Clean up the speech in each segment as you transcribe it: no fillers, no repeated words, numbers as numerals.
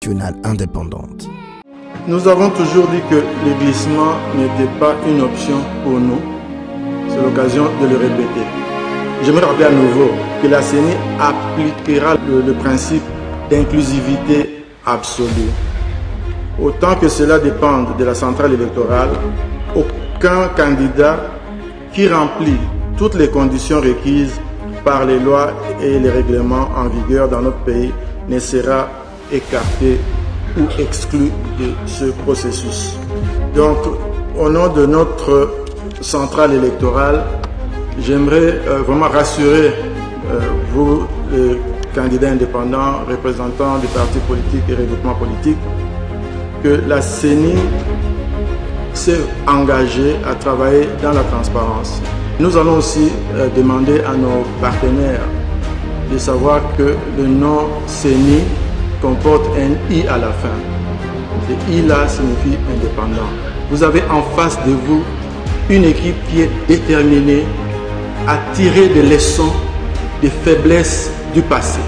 Nationale indépendante. Nous avons toujours dit que le glissement n'était pas une option pour nous. C'est l'occasion de le répéter. J'aimerais rappeler à nouveau que la CENI appliquera le principe d'inclusivité absolue. Autant que cela dépende de la centrale électorale, aucun candidat qui remplit toutes les conditions requises par les lois et les règlements en vigueur dans notre pays ne sera écarté ou exclu de ce processus. Donc, au nom de notre centrale électorale, j'aimerais vraiment rassurer vous, les candidats indépendants, représentants des partis politiques et regroupements politiques, que la CENI s'est engagée à travailler dans la transparence. Nous allons aussi demander à nos partenaires de savoir que le nom CENI comporte un I à la fin. Ce I-là signifie indépendant. Vous avez en face de vous une équipe qui est déterminée à tirer des leçons des faiblesses du passé,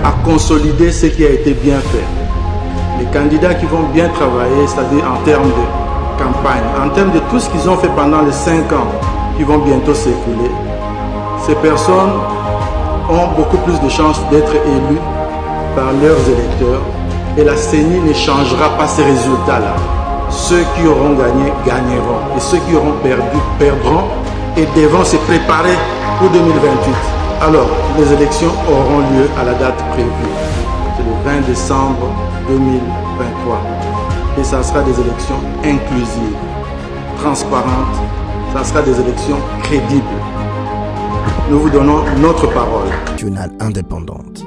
à consolider ce qui a été bien fait. Les candidats qui vont bien travailler, c'est-à-dire en termes de campagne, en termes de tout ce qu'ils ont fait pendant les 5 ans qui vont bientôt s'écouler, ces personnes ont beaucoup plus de chances d'être élues par leurs électeurs et la CENI ne changera pas ces résultats-là. Ceux qui auront gagné, gagneront et ceux qui auront perdu, perdront et devront se préparer pour 2028. Alors, les élections auront lieu à la date prévue. C'est le 20 décembre 2023. Et ça sera des élections inclusives, transparentes, ça sera des élections crédibles. Nous vous donnons notre parole. Nationale indépendante.